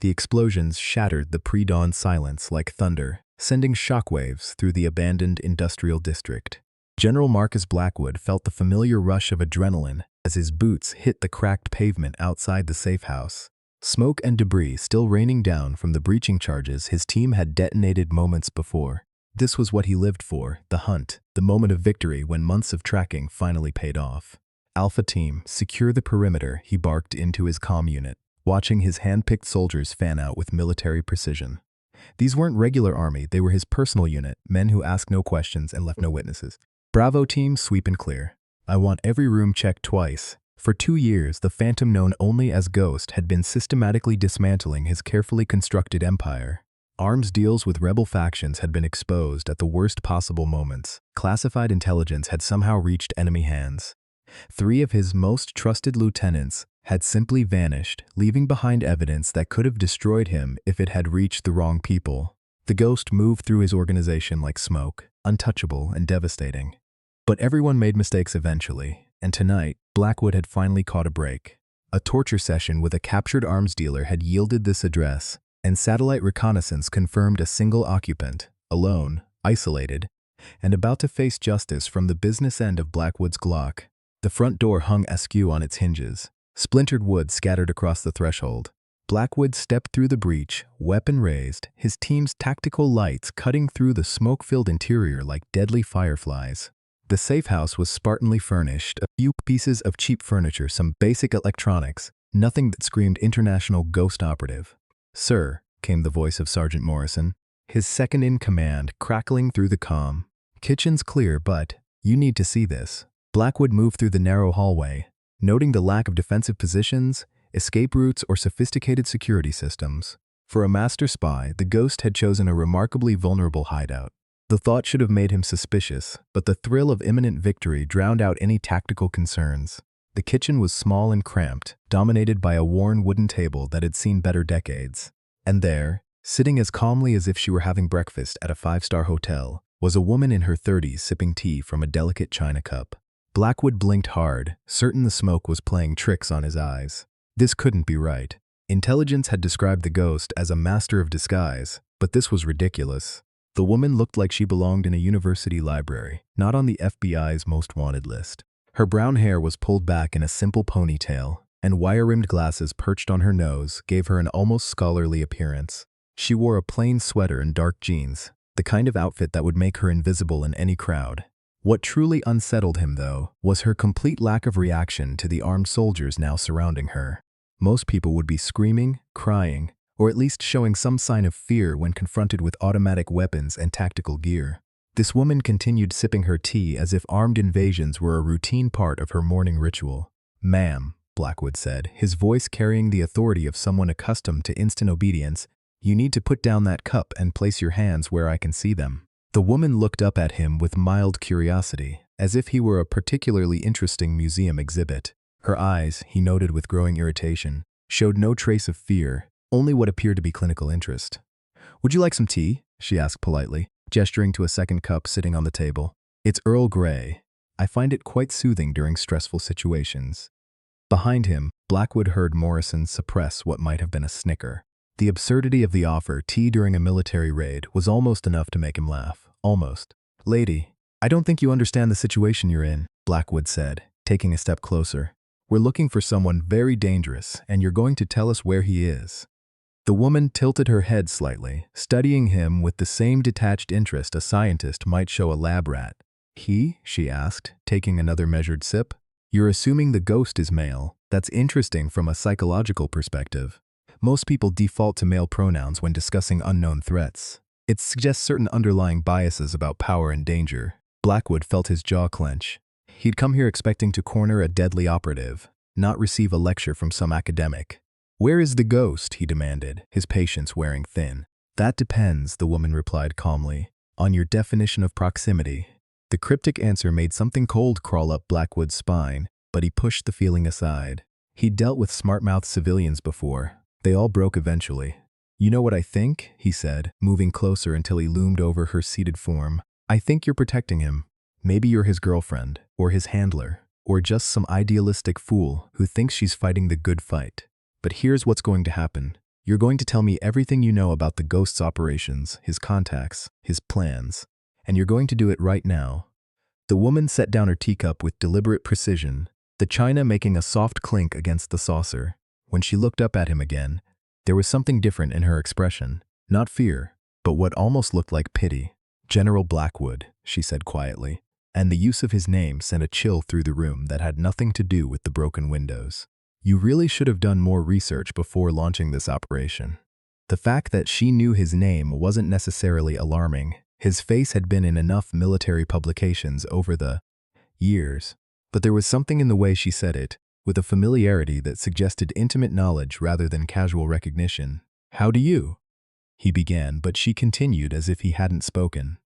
The explosions shattered the pre-dawn silence like thunder, sending shockwaves through the abandoned industrial district. General Marcus Blackwood felt the familiar rush of adrenaline as his boots hit the cracked pavement outside the safe house. Smoke and debris still raining down from the breaching charges his team had detonated moments before. This was what he lived for, the hunt, the moment of victory when months of tracking finally paid off. Alpha Team, secure the perimeter, he barked into his comm unit, watching his hand-picked soldiers fan out with military precision. These weren't regular army, they were his personal unit, men who asked no questions and left no witnesses. Bravo Team, sweep and clear. I want every room checked twice. For 2 years, the Phantom known only as Ghost had been systematically dismantling his carefully constructed empire. Arms deals with rebel factions had been exposed at the worst possible moments. Classified intelligence had somehow reached enemy hands. 3 of his most trusted lieutenants had simply vanished, leaving behind evidence that could have destroyed him if it had reached the wrong people. The Ghost moved through his organization like smoke, untouchable and devastating. But everyone made mistakes eventually, and tonight, Blackwood had finally caught a break. A torture session with a captured arms dealer had yielded this address, and satellite reconnaissance confirmed a single occupant, alone, isolated, and about to face justice from the business end of Blackwood's Glock. The front door hung askew on its hinges. Splintered wood scattered across the threshold. Blackwood stepped through the breach, weapon raised, his team's tactical lights cutting through the smoke-filled interior like deadly fireflies. The safe house was spartanly furnished, a few pieces of cheap furniture, some basic electronics, nothing that screamed international ghost operative. "Sir," came the voice of Sergeant Morrison, his second-in-command crackling through the comm. "Kitchen's clear, but you need to see this." Blackwood moved through the narrow hallway, noting the lack of defensive positions, escape routes, or sophisticated security systems. For a master spy, the Ghost had chosen a remarkably vulnerable hideout. The thought should have made him suspicious, but the thrill of imminent victory drowned out any tactical concerns. The kitchen was small and cramped, dominated by a worn wooden table that had seen better decades. And there, sitting as calmly as if she were having breakfast at a 5-star hotel, was a woman in her 30s sipping tea from a delicate china cup. Blackwood blinked hard, certain the smoke was playing tricks on his eyes. This couldn't be right. Intelligence had described the Ghost as a master of disguise, but this was ridiculous. The woman looked like she belonged in a university library, not on the FBI's most wanted list. Her brown hair was pulled back in a simple ponytail, and wire-rimmed glasses perched on her nose gave her an almost scholarly appearance. She wore a plain sweater and dark jeans, the kind of outfit that would make her invisible in any crowd. What truly unsettled him, though, was her complete lack of reaction to the armed soldiers now surrounding her. Most people would be screaming, crying, or at least showing some sign of fear when confronted with automatic weapons and tactical gear. This woman continued sipping her tea as if armed invasions were a routine part of her morning ritual. "Ma'am," Blackwood said, his voice carrying the authority of someone accustomed to instant obedience, "you need to put down that cup and place your hands where I can see them." The woman looked up at him with mild curiosity, as if he were a particularly interesting museum exhibit. Her eyes, he noted with growing irritation, showed no trace of fear, only what appeared to be clinical interest. "Would you like some tea?" she asked politely, gesturing to a second cup sitting on the table. "It's Earl Grey. I find it quite soothing during stressful situations." Behind him, Blackwood heard Morrison suppress what might have been a snicker. The absurdity of the offer, tea during a military raid, was almost enough to make him laugh. Almost. "Lady, I don't think you understand the situation you're in," Blackwood said, taking a step closer. "We're looking for someone very dangerous, and you're going to tell us where he is." The woman tilted her head slightly, studying him with the same detached interest a scientist might show a lab rat. "He?" she asked, taking another measured sip. "You're assuming the Ghost is male. That's interesting from a psychological perspective. Most people default to male pronouns when discussing unknown threats. It suggests certain underlying biases about power and danger." Blackwood felt his jaw clench. He'd come here expecting to corner a deadly operative, not receive a lecture from some academic. "Where is the Ghost?" he demanded, his patience wearing thin. "That depends," the woman replied calmly, "on your definition of proximity." The cryptic answer made something cold crawl up Blackwood's spine, but he pushed the feeling aside. He'd dealt with smart-mouthed civilians before. They all broke eventually. "You know what I think?" he said, moving closer until he loomed over her seated form. "I think you're protecting him. Maybe you're his girlfriend, or his handler, or just some idealistic fool who thinks she's fighting the good fight. But here's what's going to happen. You're going to tell me everything you know about the ghost's operations, his contacts, his plans, and you're going to do it right now." The woman set down her teacup with deliberate precision, the china making a soft clink against the saucer. When she looked up at him again, there was something different in her expression. Not fear, but what almost looked like pity. "General Blackwood," she said quietly, and the use of his name sent a chill through the room that had nothing to do with the broken windows. "You really should have done more research before launching this operation." The fact that she knew his name wasn't necessarily alarming. His face had been in enough military publications over the years. But there was something in the way she said it, with a familiarity that suggested intimate knowledge rather than casual recognition. "How do you?" he began, but she continued as if he hadn't spoken.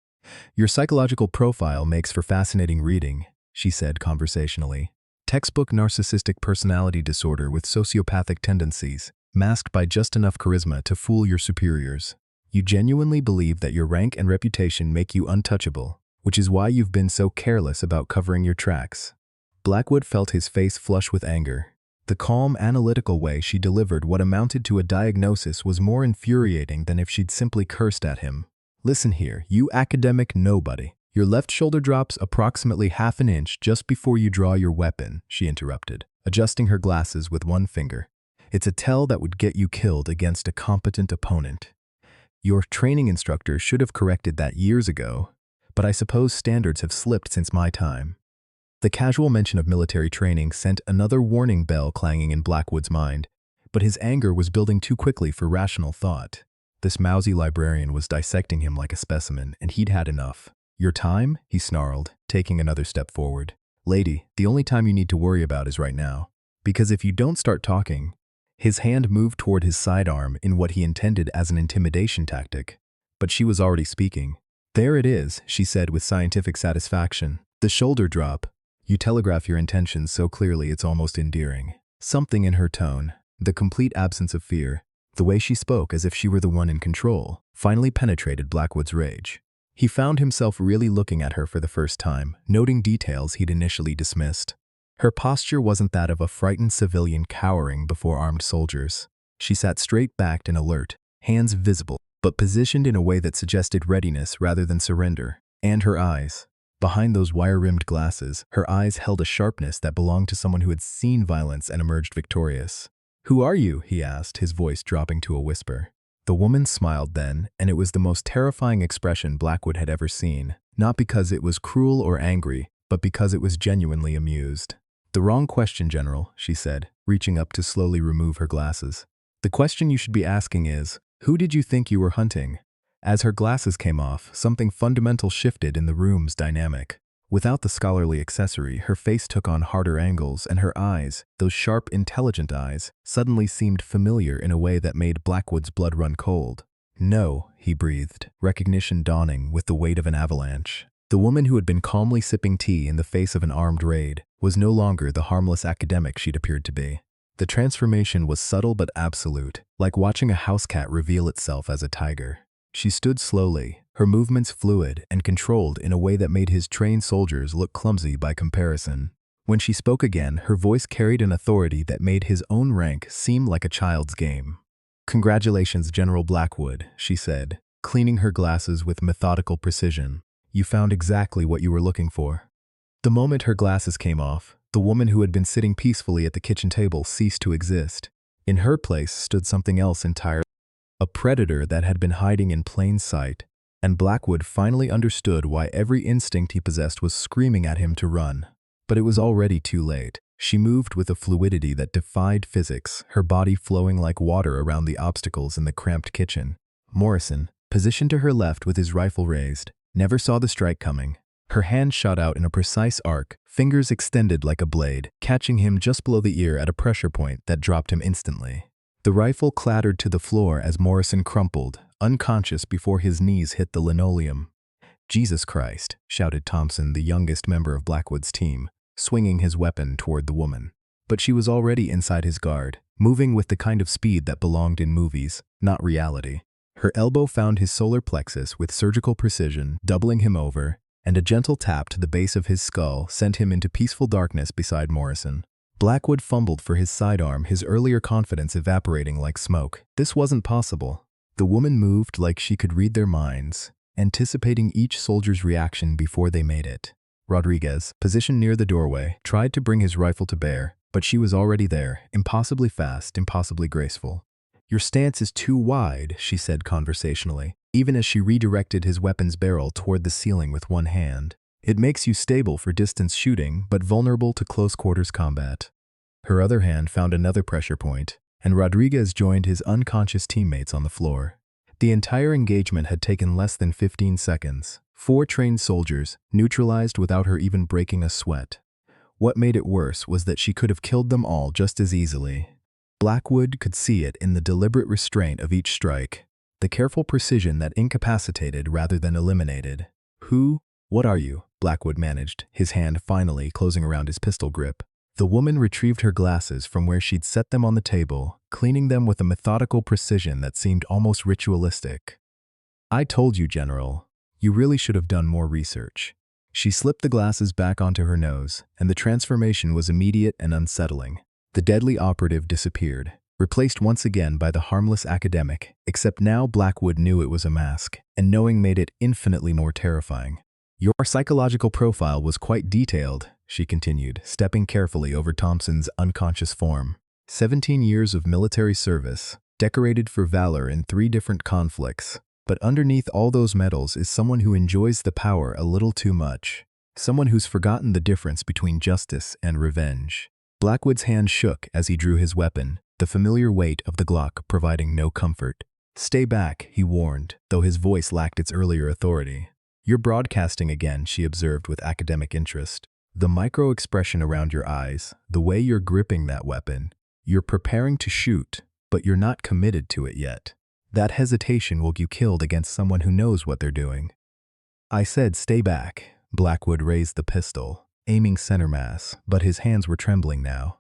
"Your psychological profile makes for fascinating reading," she said conversationally. "Textbook narcissistic personality disorder with sociopathic tendencies, masked by just enough charisma to fool your superiors. You genuinely believe that your rank and reputation make you untouchable, which is why you've been so careless about covering your tracks." Blackwood felt his face flush with anger. The calm, analytical way she delivered what amounted to a diagnosis was more infuriating than if she'd simply cursed at him. "Listen here, you academic nobody. Your left shoulder drops approximately half an inch just before you draw your weapon," she interrupted, adjusting her glasses with one finger. "It's a tell that would get you killed against a competent opponent. Your training instructor should have corrected that years ago, but I suppose standards have slipped since my time." The casual mention of military training sent another warning bell clanging in Blackwood's mind, but his anger was building too quickly for rational thought. This mousy librarian was dissecting him like a specimen, and he'd had enough. "Your time?" he snarled, taking another step forward. "Lady, the only time you need to worry about is right now. Because if you don't start talking—" His hand moved toward his sidearm in what he intended as an intimidation tactic, but she was already speaking. "There it is," she said with scientific satisfaction. "The shoulder drop. You telegraph your intentions so clearly it's almost endearing." Something in her tone, the complete absence of fear, the way she spoke as if she were the one in control, finally penetrated Blackwood's rage. He found himself really looking at her for the first time, noting details he'd initially dismissed. Her posture wasn't that of a frightened civilian cowering before armed soldiers. She sat straight-backed and alert, hands visible, but positioned in a way that suggested readiness rather than surrender. And her eyes. Behind those wire-rimmed glasses, her eyes held a sharpness that belonged to someone who had seen violence and emerged victorious. "Who are you?" he asked, his voice dropping to a whisper. The woman smiled then, and it was the most terrifying expression Blackwood had ever seen, not because it was cruel or angry, but because it was genuinely amused. "The wrong question, General," she said, reaching up to slowly remove her glasses. "The question you should be asking is, who did you think you were hunting?" As her glasses came off, something fundamental shifted in the room's dynamic. Without the scholarly accessory, her face took on harder angles, and her eyes, those sharp, intelligent eyes, suddenly seemed familiar in a way that made Blackwood's blood run cold. "No," he breathed, recognition dawning with the weight of an avalanche. The woman who had been calmly sipping tea in the face of an armed raid was no longer the harmless academic she'd appeared to be. The transformation was subtle but absolute, like watching a house cat reveal itself as a tiger. She stood slowly, her movements fluid and controlled in a way that made his trained soldiers look clumsy by comparison. When she spoke again, her voice carried an authority that made his own rank seem like a child's game. "Congratulations, General Blackwood," she said, cleaning her glasses with methodical precision. "You found exactly what you were looking for." The moment her glasses came off, the woman who had been sitting peacefully at the kitchen table ceased to exist. In her place stood something else entirely. A predator that had been hiding in plain sight, and Blackwood finally understood why every instinct he possessed was screaming at him to run. But it was already too late. She moved with a fluidity that defied physics, her body flowing like water around the obstacles in the cramped kitchen. Morrison, positioned to her left with his rifle raised, never saw the strike coming. Her hand shot out in a precise arc, fingers extended like a blade, catching him just below the ear at a pressure point that dropped him instantly. The rifle clattered to the floor as Morrison crumpled, unconscious before his knees hit the linoleum. "Jesus Christ," shouted Thompson, the youngest member of Blackwood's team, swinging his weapon toward the woman. But she was already inside his guard, moving with the kind of speed that belonged in movies, not reality. Her elbow found his solar plexus with surgical precision, doubling him over, and a gentle tap to the base of his skull sent him into peaceful darkness beside Morrison. Blackwood fumbled for his sidearm, his earlier confidence evaporating like smoke. This wasn't possible. The woman moved like she could read their minds, anticipating each soldier's reaction before they made it. Rodriguez, positioned near the doorway, tried to bring his rifle to bear, but she was already there, impossibly fast, impossibly graceful. "Your stance is too wide," she said conversationally, even as she redirected his weapon's barrel toward the ceiling with one hand. "It makes you stable for distance shooting, but vulnerable to close-quarters combat." Her other hand found another pressure point, and Rodriguez joined his unconscious teammates on the floor. The entire engagement had taken less than 15 seconds. 4 trained soldiers, neutralized without her even breaking a sweat. What made it worse was that she could have killed them all just as easily. Blackwood could see it in the deliberate restraint of each strike, the careful precision that incapacitated rather than eliminated. What are you?" Blackwood managed, his hand finally closing around his pistol grip. The woman retrieved her glasses from where she'd set them on the table, cleaning them with a methodical precision that seemed almost ritualistic. "I told you, General. You really should have done more research." She slipped the glasses back onto her nose, and the transformation was immediate and unsettling. The deadly operative disappeared, replaced once again by the harmless academic, except now Blackwood knew it was a mask, and knowing made it infinitely more terrifying. "Your psychological profile was quite detailed," she continued, stepping carefully over Thompson's unconscious form. 17 years of military service, decorated for valor in 3 different conflicts. But underneath all those medals is someone who enjoys the power a little too much. Someone who's forgotten the difference between justice and revenge. Blackwood's hand shook as he drew his weapon, the familiar weight of the Glock providing no comfort. "Stay back," he warned, though his voice lacked its earlier authority. "You're broadcasting again," she observed with academic interest. "The micro-expression around your eyes, the way you're gripping that weapon. You're preparing to shoot, but you're not committed to it yet. That hesitation will get you killed against someone who knows what they're doing." "I said stay back." Blackwood raised the pistol, aiming center mass, but his hands were trembling now.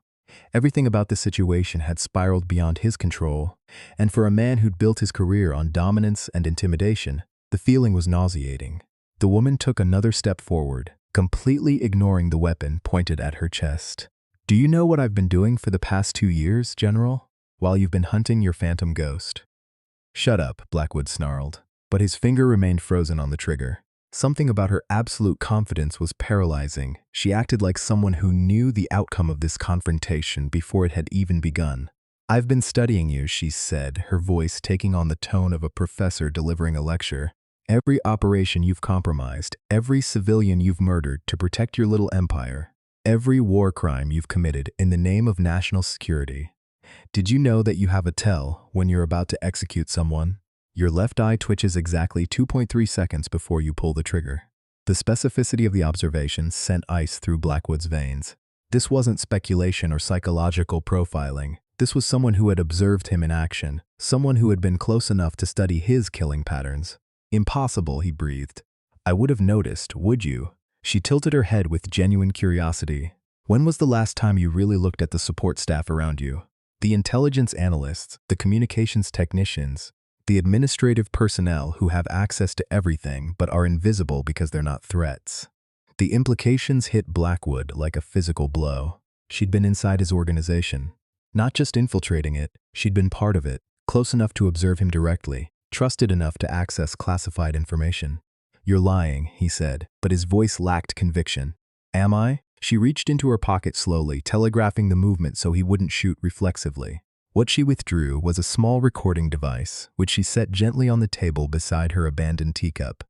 Everything about the situation had spiraled beyond his control, and for a man who'd built his career on dominance and intimidation, the feeling was nauseating. The woman took another step forward, completely ignoring the weapon pointed at her chest. "Do you know what I've been doing for the past 2 years, General? While you've been hunting your phantom ghost." "Shut up," Blackwood snarled, but his finger remained frozen on the trigger. Something about her absolute confidence was paralyzing. She acted like someone who knew the outcome of this confrontation before it had even begun. "I've been studying you," she said, her voice taking on the tone of a professor delivering a lecture. "Every operation you've compromised, every civilian you've murdered to protect your little empire, every war crime you've committed in the name of national security. Did you know that you have a tell when you're about to execute someone? Your left eye twitches exactly 2.3 seconds before you pull the trigger." The specificity of the observation sent ice through Blackwood's veins. This wasn't speculation or psychological profiling. This was someone who had observed him in action, someone who had been close enough to study his killing patterns. "Impossible," he breathed. "I would have noticed, would you?" She tilted her head with genuine curiosity. "When was the last time you really looked at the support staff around you? The intelligence analysts, the communications technicians, the administrative personnel who have access to everything but are invisible because they're not threats." The implications hit Blackwood like a physical blow. She'd been inside his organization. Not just infiltrating it, she'd been part of it, close enough to observe him directly, trusted enough to access classified information. "You're lying," he said, but his voice lacked conviction. "Am I?" She reached into her pocket slowly, telegraphing the movement so he wouldn't shoot reflexively. What she withdrew was a small recording device, which she set gently on the table beside her abandoned teacup.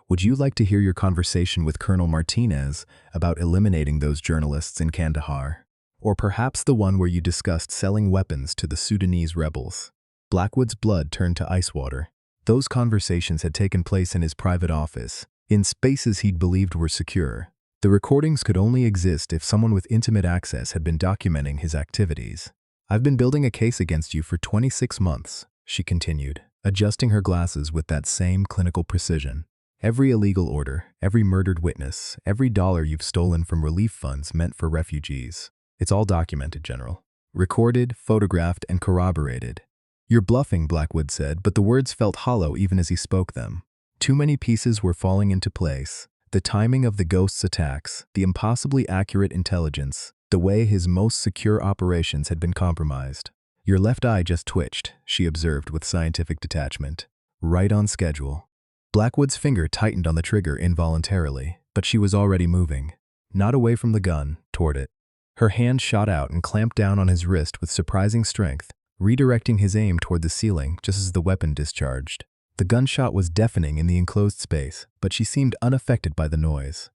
"Would you like to hear your conversation with Colonel Martinez about eliminating those journalists in Kandahar? Or perhaps the one where you discussed selling weapons to the Sudanese rebels?" Blackwood's blood turned to ice water. Those conversations had taken place in his private office, in spaces he'd believed were secure. The recordings could only exist if someone with intimate access had been documenting his activities. "I've been building a case against you for 26 months, she continued, adjusting her glasses with that same clinical precision. "Every illegal order, every murdered witness, every dollar you've stolen from relief funds meant for refugees. It's all documented, General. Recorded, photographed, and corroborated." "You're bluffing," Blackwood said, but the words felt hollow even as he spoke them. Too many pieces were falling into place. The timing of the ghost's attacks, the impossibly accurate intelligence, The way his most secure operations had been compromised. Your left eye just twitched, she observed with scientific detachment. Right on schedule. Blackwood's finger tightened on the trigger involuntarily, but she was already moving. Not away from the gun, toward it. Her hand shot out and clamped down on his wrist with surprising strength, redirecting his aim toward the ceiling just as the weapon discharged. The gunshot was deafening in the enclosed space, but she seemed unaffected by the noise.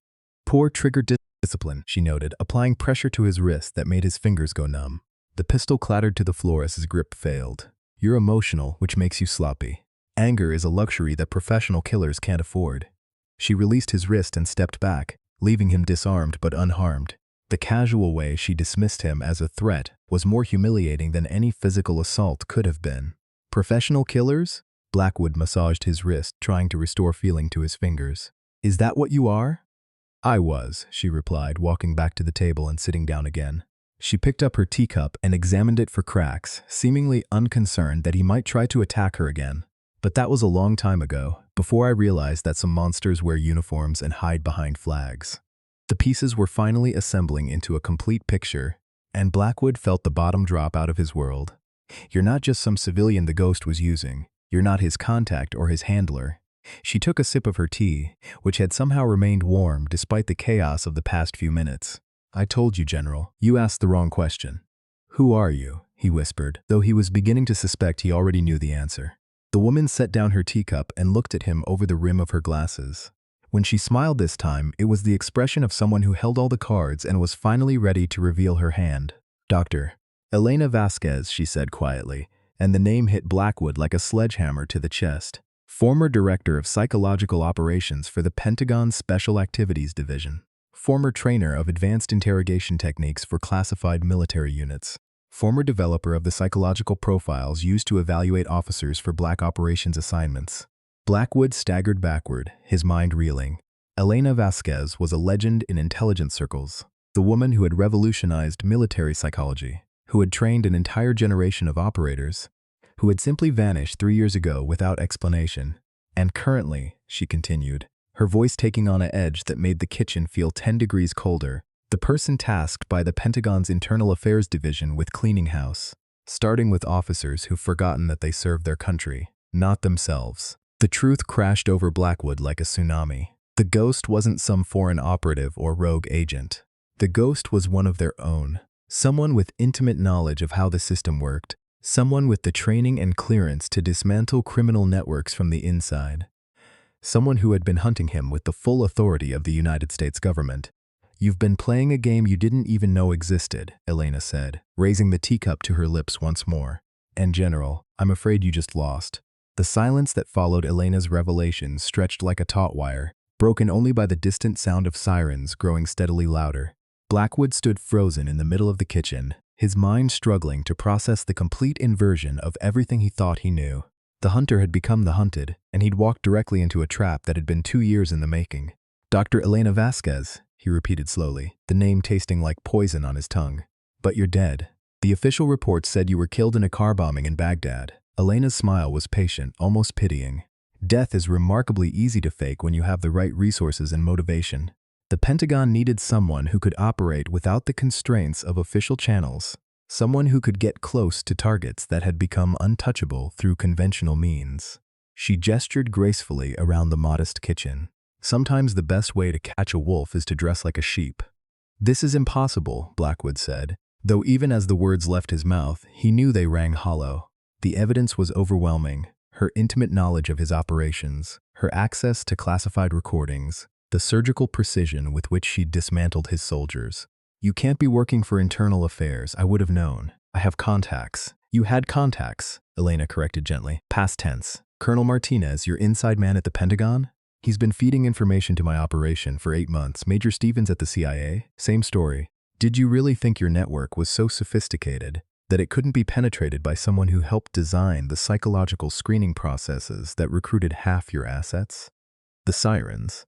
Poor trigger discipline, she noted, applying pressure to his wrist that made his fingers go numb. The pistol clattered to the floor as his grip failed. You're emotional, which makes you sloppy. Anger is a luxury that professional killers can't afford. She released his wrist and stepped back, leaving him disarmed but unharmed. The casual way she dismissed him as a threat was more humiliating than any physical assault could have been. Professional killers? Blackwood massaged his wrist, trying to restore feeling to his fingers. Is that what you are? I was, she replied, walking back to the table and sitting down again. She picked up her teacup and examined it for cracks, seemingly unconcerned that he might try to attack her again. But that was a long time ago, before I realized that some monsters wear uniforms and hide behind flags. The pieces were finally assembling into a complete picture, and Blackwood felt the bottom drop out of his world. You're not just some civilian the ghost was using. You're not his contact or his handler. She took a sip of her tea, which had somehow remained warm despite the chaos of the past few minutes. I told you, General. You asked the wrong question. Who are you? He whispered, though he was beginning to suspect he already knew the answer. The woman set down her teacup and looked at him over the rim of her glasses. When she smiled this time, it was the expression of someone who held all the cards and was finally ready to reveal her hand. Dr. Elena Vasquez, she said quietly, and the name hit Blackwood like a sledgehammer to the chest. Former Director of Psychological Operations for the Pentagon Special Activities Division. Former trainer of advanced interrogation techniques for classified military units. Former developer of the psychological profiles used to evaluate officers for black operations assignments. Blackwood staggered backward, his mind reeling. Elena Vasquez was a legend in intelligence circles, the woman who had revolutionized military psychology, who had trained an entire generation of operators, who had simply vanished 3 years ago without explanation. And currently, she continued, her voice taking on an edge that made the kitchen feel 10 degrees colder, the person tasked by the Pentagon's Internal Affairs Division with cleaning house, starting with officers who've forgotten that they serve their country, not themselves. The truth crashed over Blackwood like a tsunami. The ghost wasn't some foreign operative or rogue agent. The ghost was one of their own, someone with intimate knowledge of how the system worked, someone with the training and clearance to dismantle criminal networks from the inside. Someone who had been hunting him with the full authority of the United States government. You've been playing a game you didn't even know existed, Elena said, raising the teacup to her lips once more. And General, I'm afraid you just lost. The silence that followed Elena's revelation stretched like a taut wire, broken only by the distant sound of sirens growing steadily louder. Blackwood stood frozen in the middle of the kitchen, his mind struggling to process the complete inversion of everything he thought he knew. The hunter had become the hunted, and he'd walked directly into a trap that had been 2 years in the making. Dr. Elena Vasquez, he repeated slowly, the name tasting like poison on his tongue. But you're dead. The official report said you were killed in a car bombing in Baghdad. Elena's smile was patient, almost pitying. Death is remarkably easy to fake when you have the right resources and motivation. The Pentagon needed someone who could operate without the constraints of official channels, someone who could get close to targets that had become untouchable through conventional means. She gestured gracefully around the modest kitchen. Sometimes the best way to catch a wolf is to dress like a sheep. This is impossible, Blackwood said, though even as the words left his mouth, he knew they rang hollow. The evidence was overwhelming, her intimate knowledge of his operations, her access to classified recordings, the surgical precision with which she'd dismantled his soldiers. You can't be working for internal affairs, I would have known. I have contacts. You had contacts, Elena corrected gently. Past tense. Colonel Martinez, your inside man at the Pentagon? He's been feeding information to my operation for 8 months. Major Stevens at the CIA? Same story. Did you really think your network was so sophisticated that it couldn't be penetrated by someone who helped design the psychological screening processes that recruited half your assets? The sirens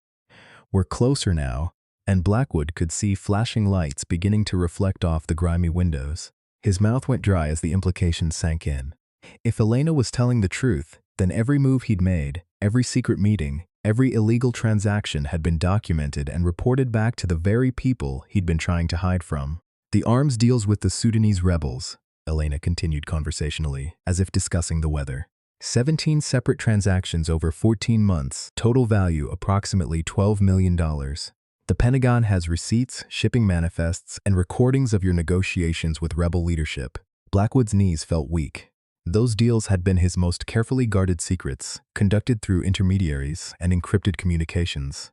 were closer now, and Blackwood could see flashing lights beginning to reflect off the grimy windows. His mouth went dry as the implications sank in. If Elena was telling the truth, then every move he'd made, every secret meeting, every illegal transaction had been documented and reported back to the very people he'd been trying to hide from. The arms deals with the Sudanese rebels, Elena continued conversationally, as if discussing the weather. 17 separate transactions over 14 months, total value approximately $12 million. The Pentagon has receipts, shipping manifests, and recordings of your negotiations with rebel leadership. Blackwood's knees felt weak. Those deals had been his most carefully guarded secrets, conducted through intermediaries and encrypted communications.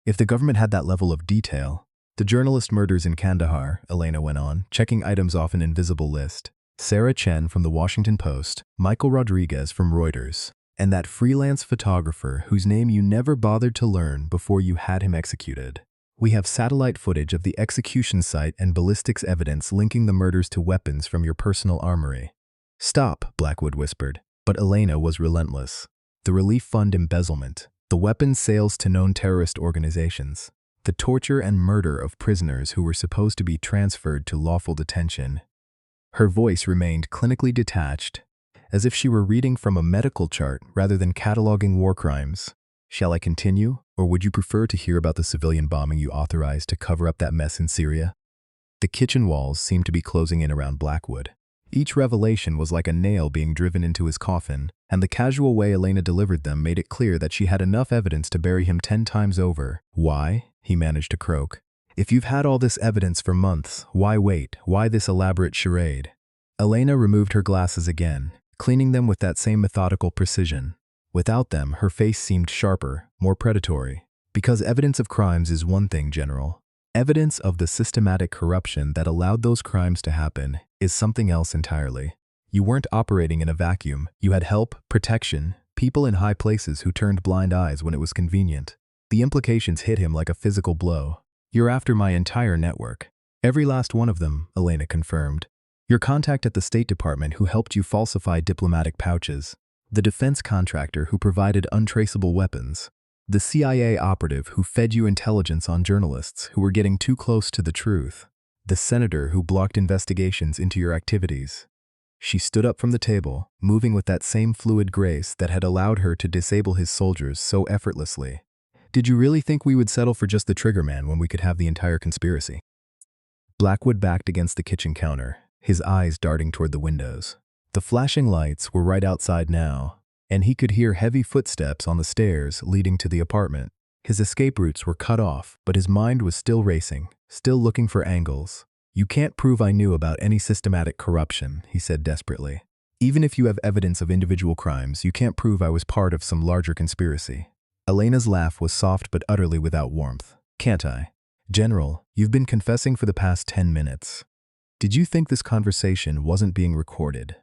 If the government had that level of detail, the journalist murders in Kandahar, Elena went on, checking items off an invisible list. Sarah Chen from the Washington Post, Michael Rodriguez from Reuters, and that freelance photographer whose name you never bothered to learn before you had him executed. We have satellite footage of the execution site and ballistics evidence linking the murders to weapons from your personal armory. Stop, Blackwood whispered, but Elena was relentless. The relief fund embezzlement, the weapons sales to known terrorist organizations, the torture and murder of prisoners who were supposed to be transferred to lawful detention. Her voice remained clinically detached, as if she were reading from a medical chart rather than cataloging war crimes. Shall I continue, or would you prefer to hear about the civilian bombing you authorized to cover up that mess in Syria? The kitchen walls seemed to be closing in around Blackwood. Each revelation was like a nail being driven into his coffin, and the casual way Elena delivered them made it clear that she had enough evidence to bury him 10 times over. Why? He managed to croak. If you've had all this evidence for months, why wait? Why this elaborate charade? Elena removed her glasses again, cleaning them with that same methodical precision. Without them, her face seemed sharper, more predatory. Because evidence of crimes is one thing, General. Evidence of the systematic corruption that allowed those crimes to happen is something else entirely. You weren't operating in a vacuum. You had help, protection, people in high places who turned blind eyes when it was convenient. The implications hit him like a physical blow. You're after my entire network. Every last one of them, Elena confirmed. Your contact at the State Department who helped you falsify diplomatic pouches. The defense contractor who provided untraceable weapons. The CIA operative who fed you intelligence on journalists who were getting too close to the truth. The senator who blocked investigations into your activities. She stood up from the table, moving with that same fluid grace that had allowed her to disable his soldiers so effortlessly. Did you really think we would settle for just the triggerman when we could have the entire conspiracy? Blackwood backed against the kitchen counter, his eyes darting toward the windows. The flashing lights were right outside now, and he could hear heavy footsteps on the stairs leading to the apartment. His escape routes were cut off, but his mind was still racing, still looking for angles. You can't prove I knew about any systematic corruption, he said desperately. Even if you have evidence of individual crimes, you can't prove I was part of some larger conspiracy. Elena's laugh was soft but utterly without warmth. Can't I? General, you've been confessing for the past 10 minutes. Did you think this conversation wasn't being recorded?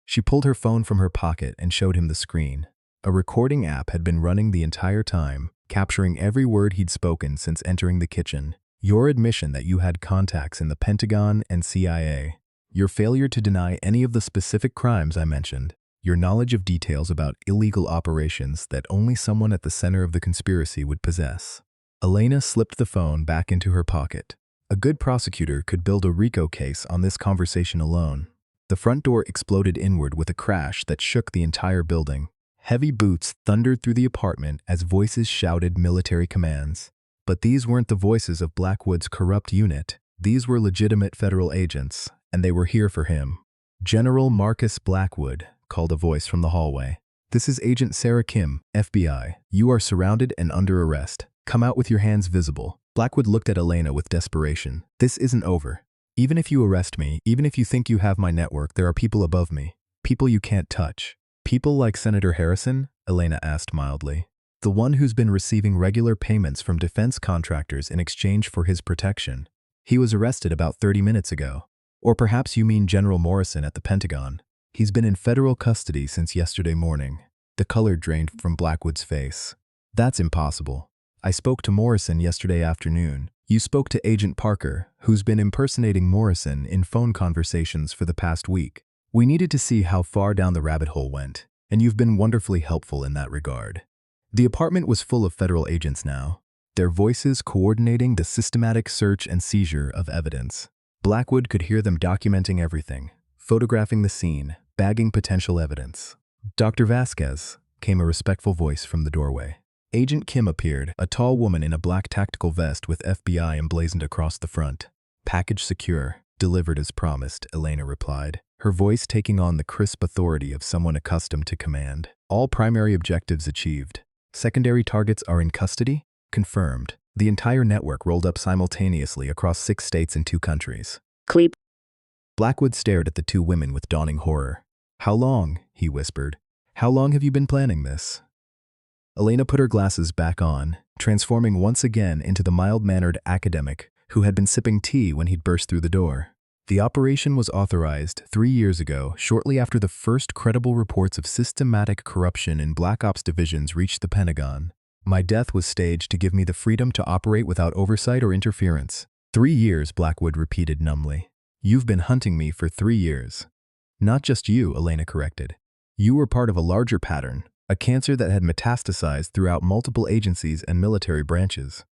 She pulled her phone from her pocket and showed him the screen. A recording app had been running the entire time, capturing every word he'd spoken since entering the kitchen. Your admission that you had contacts in the Pentagon and CIA. Your failure to deny any of the specific crimes I mentioned. Your knowledge of details about illegal operations that only someone at the center of the conspiracy would possess. Elena slipped the phone back into her pocket. A good prosecutor could build a RICO case on this conversation alone. The front door exploded inward with a crash that shook the entire building. Heavy boots thundered through the apartment as voices shouted military commands. But these weren't the voices of Blackwood's corrupt unit. These were legitimate federal agents, and they were here for him. General Marcus Blackwood, called a voice from the hallway. This is Agent Sarah Kim, FBI. You are surrounded and under arrest. Come out with your hands visible. Blackwood looked at Elena with desperation. This isn't over. Even if you arrest me, even if you think you have my network, there are people above me. People you can't touch. People like Senator Harrison? Elena asked mildly. The one who's been receiving regular payments from defense contractors in exchange for his protection. He was arrested about 30 minutes ago. Or perhaps you mean General Morrison at the Pentagon. He's been in federal custody since yesterday morning. The color drained from Blackwood's face. That's impossible. I spoke to Morrison yesterday afternoon. You spoke to Agent Parker, who's been impersonating Morrison in phone conversations for the past week. We needed to see how far down the rabbit hole went, and you've been wonderfully helpful in that regard. The apartment was full of federal agents now, their voices coordinating the systematic search and seizure of evidence. Blackwood could hear them documenting everything, photographing the scene, bagging potential evidence. Dr. Vasquez, came a respectful voice from the doorway. Agent Kim appeared, a tall woman in a black tactical vest with FBI emblazoned across the front. Package secure. Delivered as promised, Elena replied, her voice taking on the crisp authority of someone accustomed to command. All primary objectives achieved. Secondary targets are in custody? Confirmed. The entire network rolled up simultaneously across 6 states and 2 countries. Cleep. Blackwood stared at the 2 women with dawning horror. How long? He whispered. How long have you been planning this? Elena put her glasses back on, transforming once again into the mild-mannered academic who had been sipping tea when he'd burst through the door. The operation was authorized 3 years ago, shortly after the first credible reports of systematic corruption in Black Ops divisions reached the Pentagon. My death was staged to give me the freedom to operate without oversight or interference. 3 years, Blackwood repeated numbly. You've been hunting me for 3 years. Not just you, Elena corrected. You were part of a larger pattern, a cancer that had metastasized throughout multiple agencies and military branches.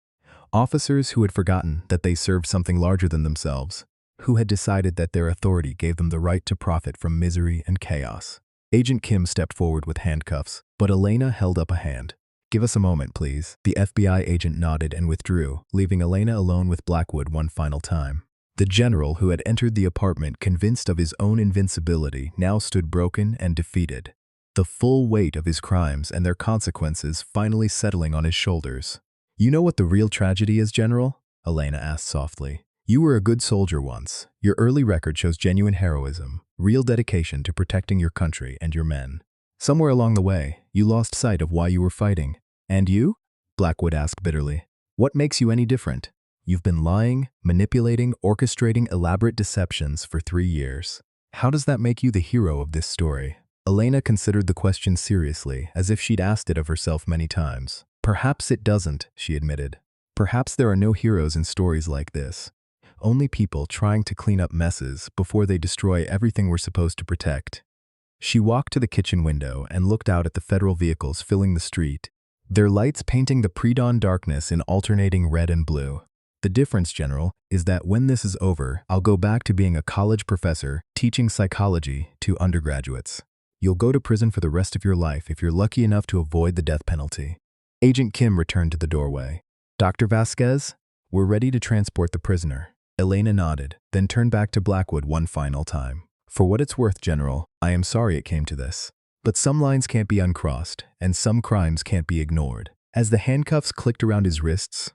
Officers who had forgotten that they served something larger than themselves, who had decided that their authority gave them the right to profit from misery and chaos. Agent Kim stepped forward with handcuffs, but Elena held up a hand. Give us a moment, please. The FBI agent nodded and withdrew, leaving Elena alone with Blackwood one final time. The general who had entered the apartment convinced of his own invincibility now stood broken and defeated, the full weight of his crimes and their consequences finally settling on his shoulders. You know what the real tragedy is, General? Elena asked softly. You were a good soldier once. Your early record shows genuine heroism, real dedication to protecting your country and your men. Somewhere along the way, you lost sight of why you were fighting. And you? Blackwood asked bitterly. What makes you any different? You've been lying, manipulating, orchestrating elaborate deceptions for 3 years. How does that make you the hero of this story? Elena considered the question seriously, as if she'd asked it of herself many times. Perhaps it doesn't, she admitted. Perhaps there are no heroes in stories like this. Only people trying to clean up messes before they destroy everything we're supposed to protect. She walked to the kitchen window and looked out at the federal vehicles filling the street, their lights painting the pre-dawn darkness in alternating red and blue. The difference, General, is that when this is over, I'll go back to being a college professor teaching psychology to undergraduates. You'll go to prison for the rest of your life if you're lucky enough to avoid the death penalty. Agent Kim returned to the doorway. Dr. Vasquez, we're ready to transport the prisoner. Elena nodded, then turned back to Blackwood one final time. For what it's worth, General, I am sorry it came to this. But some lines can't be uncrossed, and some crimes can't be ignored. As the handcuffs clicked around his wrists,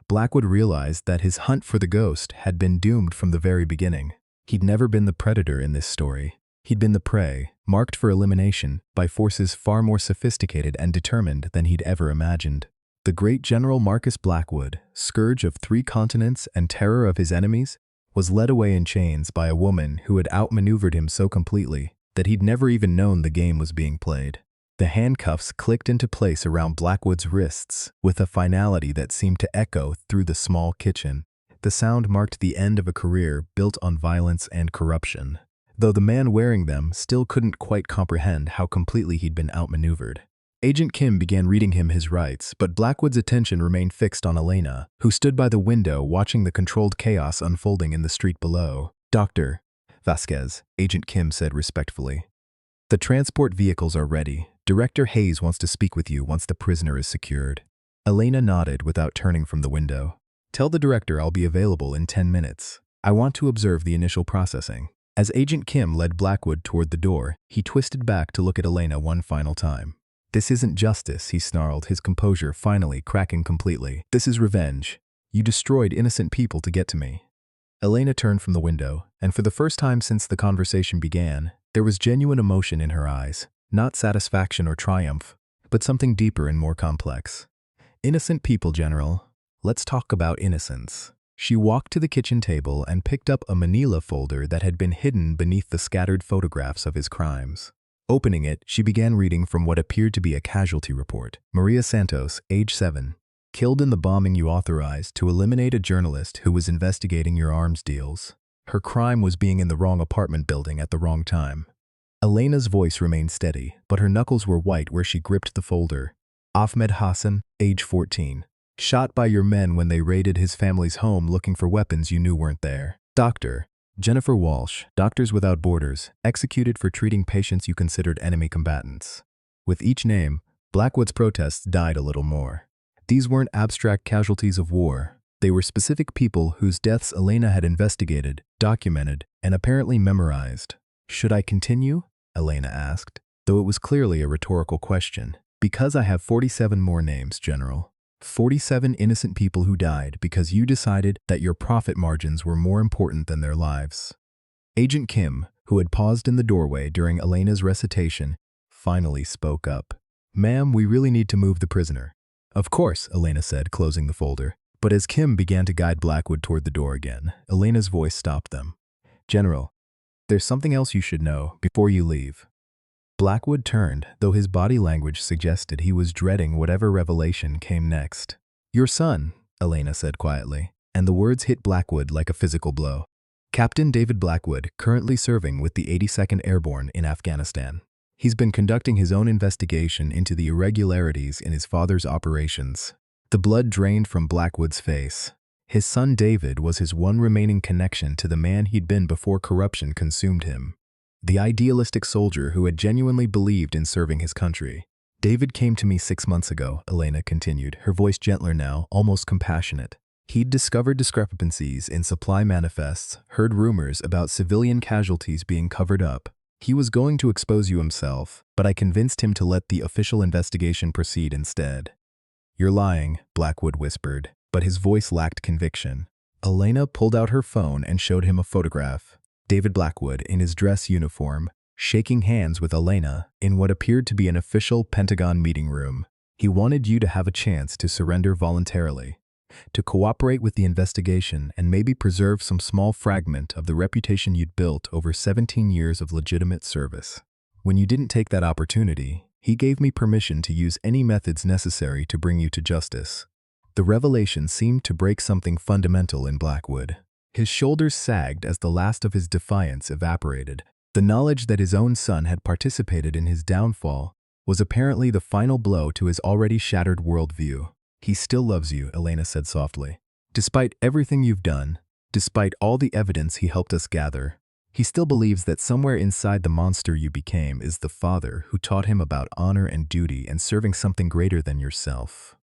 Blackwood realized that his hunt for the ghost had been doomed from the very beginning. He'd never been the predator in this story. He'd been the prey, marked for elimination by forces far more sophisticated and determined than he'd ever imagined. The great General Marcus Blackwood, scourge of 3 continents and terror of his enemies, was led away in chains by a woman who had outmaneuvered him so completely that he'd never even known the game was being played. The handcuffs clicked into place around Blackwood's wrists with a finality that seemed to echo through the small kitchen. The sound marked the end of a career built on violence and corruption, though the man wearing them still couldn't quite comprehend how completely he'd been outmaneuvered. Agent Kim began reading him his rights, but Blackwood's attention remained fixed on Elena, who stood by the window watching the controlled chaos unfolding in the street below. Dr. Vasquez, Agent Kim said respectfully. The transport vehicles are ready. Director Hayes wants to speak with you once the prisoner is secured. Elena nodded without turning from the window. Tell the director I'll be available in 10 minutes. I want to observe the initial processing. As Agent Kim led Blackwood toward the door, he twisted back to look at Elena one final time. This isn't justice, he snarled, his composure finally cracking completely. This is revenge. You destroyed innocent people to get to me. Elena turned from the window, and for the first time since the conversation began, there was genuine emotion in her eyes. Not satisfaction or triumph, but something deeper and more complex. Innocent people, General. Let's talk about innocence. She walked to the kitchen table and picked up a manila folder that had been hidden beneath the scattered photographs of his crimes. Opening it, she began reading from what appeared to be a casualty report. Maria Santos, age 7, killed in the bombing you authorized to eliminate a journalist who was investigating your arms deals. Her crime was being in the wrong apartment building at the wrong time. Elena's voice remained steady, but her knuckles were white where she gripped the folder. Ahmed Hassan, age 14. Shot by your men when they raided his family's home looking for weapons you knew weren't there. Doctor. Jennifer Walsh, Doctors Without Borders, executed for treating patients you considered enemy combatants. With each name, Blackwood's protests died a little more. These weren't abstract casualties of war. They were specific people whose deaths Elena had investigated, documented, and apparently memorized. "Should I continue?" Elena asked, though it was clearly a rhetorical question. "Because I have 47 more names, General. 47 innocent people who died because you decided that your profit margins were more important than their lives." Agent Kim, who had paused in the doorway during Elena's recitation, finally spoke up. "Ma'am, we really need to move the prisoner." "Of course," Elena said, closing the folder. But as Kim began to guide Blackwood toward the door again, Elena's voice stopped them. "General, there's something else you should know before you leave." Blackwood turned, though his body language suggested he was dreading whatever revelation came next. "Your son," Elena said quietly, and the words hit Blackwood like a physical blow. "Captain David Blackwood, currently serving with the 82nd Airborne in Afghanistan. He's been conducting his own investigation into the irregularities in his father's operations." The blood drained from Blackwood's face. His son David was his one remaining connection to the man he'd been before corruption consumed him. The idealistic soldier who had genuinely believed in serving his country. "David came to me 6 months ago," Elena continued, her voice gentler now, almost compassionate. "He'd discovered discrepancies in supply manifests, heard rumors about civilian casualties being covered up. He was going to expose you himself, but I convinced him to let the official investigation proceed instead." "You're lying," Blackwood whispered, but his voice lacked conviction. Elena pulled out her phone and showed him a photograph. David Blackwood, in his dress uniform, shaking hands with Elena in what appeared to be an official Pentagon meeting room. "He wanted you to have a chance to surrender voluntarily, to cooperate with the investigation and maybe preserve some small fragment of the reputation you'd built over 17 years of legitimate service. When you didn't take that opportunity, he gave me permission to use any methods necessary to bring you to justice." The revelation seemed to break something fundamental in Blackwood. His shoulders sagged as the last of his defiance evaporated. The knowledge that his own son had participated in his downfall was apparently the final blow to his already shattered worldview. "He still loves you," Elena said softly. "Despite everything you've done, despite all the evidence he helped us gather, he still believes that somewhere inside the monster you became is the father who taught him about honor and duty and serving something greater than yourself."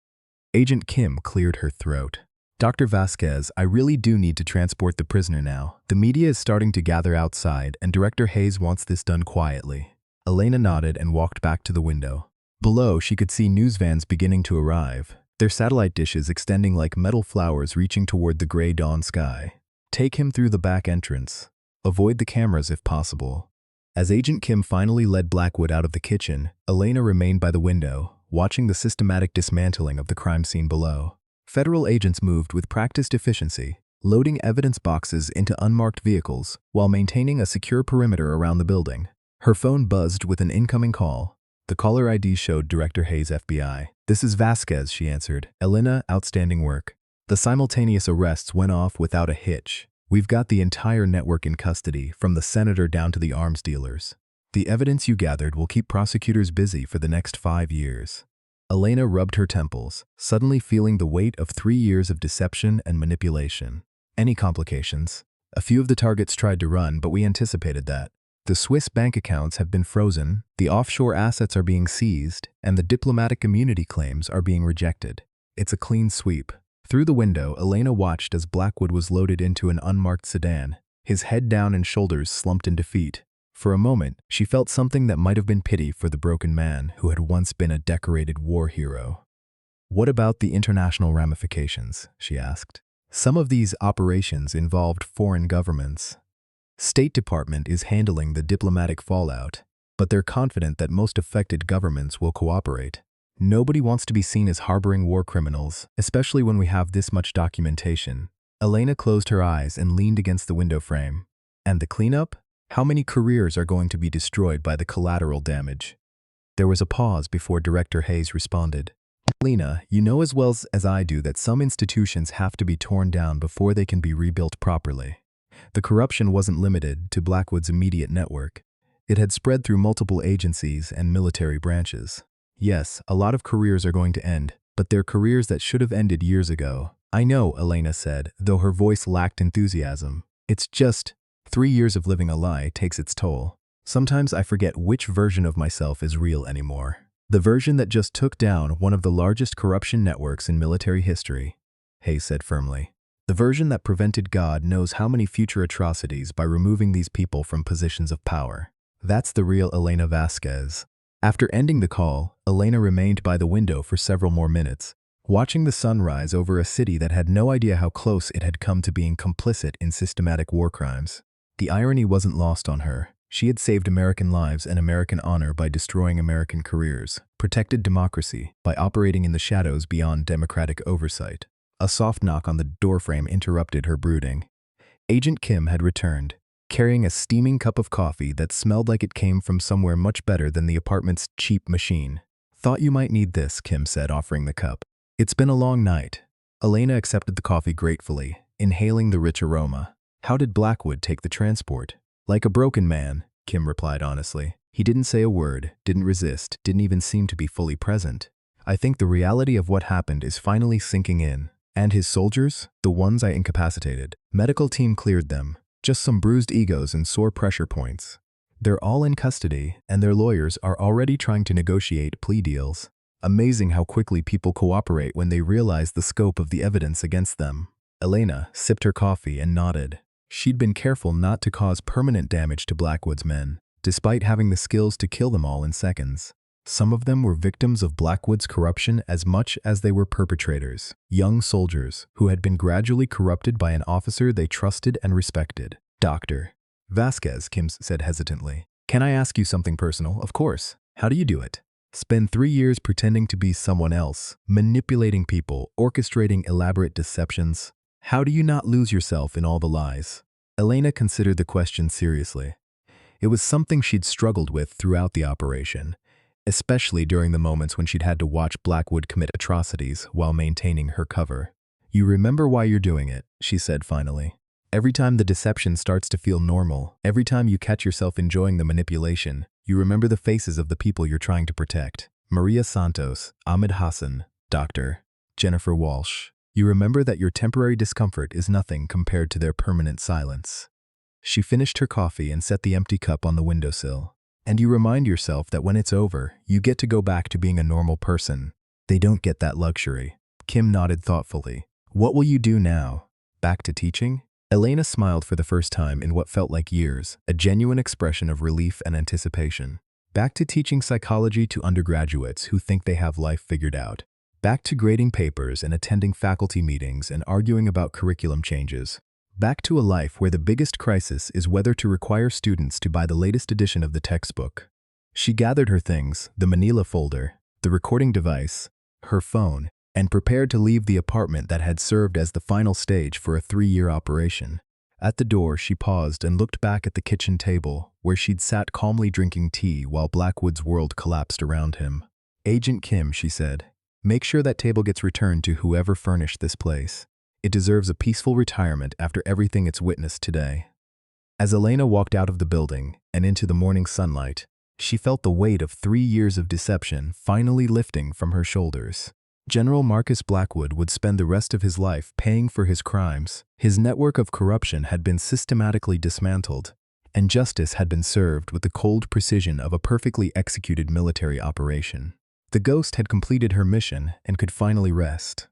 Agent Kim cleared her throat. "Dr. Vasquez, I really do need to transport the prisoner now. The media is starting to gather outside, and Director Hayes wants this done quietly." Elena nodded and walked back to the window. Below, she could see news vans beginning to arrive, their satellite dishes extending like metal flowers reaching toward the gray dawn sky. "Take him through the back entrance. Avoid the cameras if possible." As Agent Kim finally led Blackwood out of the kitchen, Elena remained by the window, watching the systematic dismantling of the crime scene below. Federal agents moved with practiced efficiency, loading evidence boxes into unmarked vehicles while maintaining a secure perimeter around the building. Her phone buzzed with an incoming call. The caller ID showed Director Hayes, FBI. "This is Vasquez," she answered. "Elena, outstanding work." The simultaneous arrests went off without a hitch. "We've got the entire network in custody, from the senator down to the arms dealers. The evidence you gathered will keep prosecutors busy for the next 5 years." Elena rubbed her temples, suddenly feeling the weight of 3 years of deception and manipulation. "Any complications?" "A few of the targets tried to run, but we anticipated that. The Swiss bank accounts have been frozen, the offshore assets are being seized, and the diplomatic immunity claims are being rejected. It's a clean sweep." Through the window, Elena watched as Blackwood was loaded into an unmarked sedan, his head down and shoulders slumped in defeat. For a moment, she felt something that might have been pity for the broken man who had once been a decorated war hero. "What about the international ramifications?" she asked. "Some of these operations involved foreign governments. State Department is handling the diplomatic fallout, but they're confident that most affected governments will cooperate. Nobody wants to be seen as harboring war criminals, especially when we have this much documentation." Elena closed her eyes and leaned against the window frame. "And the cleanup? How many careers are going to be destroyed by the collateral damage?" There was a pause before Director Hayes responded. "Elena, you know as well as I do that some institutions have to be torn down before they can be rebuilt properly. The corruption wasn't limited to Blackwood's immediate network. It had spread through multiple agencies and military branches. Yes, a lot of careers are going to end, but they're careers that should have ended years ago." "I know," Elena said, though her voice lacked enthusiasm. "It's just 3 years of living a lie takes its toll. Sometimes I forget which version of myself is real anymore. The version that just took down one of the largest corruption networks in military history. Hayes said firmly. The version that prevented God knows how many future atrocities by removing these people from positions of power. That's the real Elena Vasquez. After ending the call, Elena remained by the window for several more minutes, watching the sun rise over a city that had no idea how close it had come to being complicit in systematic war crimes. The irony wasn't lost on her. She had saved American lives and American honor by destroying American careers, protected democracy by operating in the shadows beyond democratic oversight. A soft knock on the doorframe interrupted her brooding. Agent Kim had returned, carrying a steaming cup of coffee that smelled like it came from somewhere much better than the apartment's cheap machine. "Thought you might need this," Kim said, offering the cup. "It's been a long night." Elena accepted the coffee gratefully, inhaling the rich aroma. "How did Blackwood take the transport?" "Like a broken man," Kim replied honestly. "He didn't say a word, didn't resist, didn't even seem to be fully present. I think the reality of what happened is finally sinking in. And his soldiers? The ones I incapacitated. Medical team cleared them. Just some bruised egos and sore pressure points. They're all in custody, and their lawyers are already trying to negotiate plea deals. Amazing how quickly people cooperate when they realize the scope of the evidence against them." Elena sipped her coffee and nodded. She'd been careful not to cause permanent damage to Blackwood's men, despite having the skills to kill them all in seconds. Some of them were victims of Blackwood's corruption as much as they were perpetrators, young soldiers who had been gradually corrupted by an officer they trusted and respected. "Dr. Vasquez," Kim said hesitantly. "Can I ask you something personal?" "Of course. How do you do it?" "Spend 3 years pretending to be someone else, manipulating people, orchestrating elaborate deceptions. How do you not lose yourself in all the lies?" Elena considered the question seriously. It was something she'd struggled with throughout the operation, especially during the moments when she'd had to watch Blackwood commit atrocities while maintaining her cover. "You remember why you're doing it," she said finally. "Every time the deception starts to feel normal, every time you catch yourself enjoying the manipulation, you remember the faces of the people you're trying to protect. Maria Santos, Ahmed Hassan, Dr. Jennifer Walsh. You remember that your temporary discomfort is nothing compared to their permanent silence." She finished her coffee and set the empty cup on the windowsill. "And you remind yourself that when it's over, you get to go back to being a normal person. They don't get that luxury." Kim nodded thoughtfully. "What will you do now? Back to teaching?" Elena smiled for the first time in what felt like years, a genuine expression of relief and anticipation. "Back to teaching psychology to undergraduates who think they have life figured out. Back to grading papers and attending faculty meetings and arguing about curriculum changes. Back to a life where the biggest crisis is whether to require students to buy the latest edition of the textbook." She gathered her things, the manila folder, the recording device, her phone, and prepared to leave the apartment that had served as the final stage for a 3-year operation. At the door, she paused and looked back at the kitchen table, where she'd sat calmly drinking tea while Blackwood's world collapsed around him. "Agent Kim," she said, "make sure that table gets returned to whoever furnished this place. It deserves a peaceful retirement after everything it's witnessed today." As Elena walked out of the building and into the morning sunlight, she felt the weight of 3 years of deception finally lifting from her shoulders. General Marcus Blackwood would spend the rest of his life paying for his crimes. His network of corruption had been systematically dismantled, and justice had been served with the cold precision of a perfectly executed military operation. The ghost had completed her mission and could finally rest.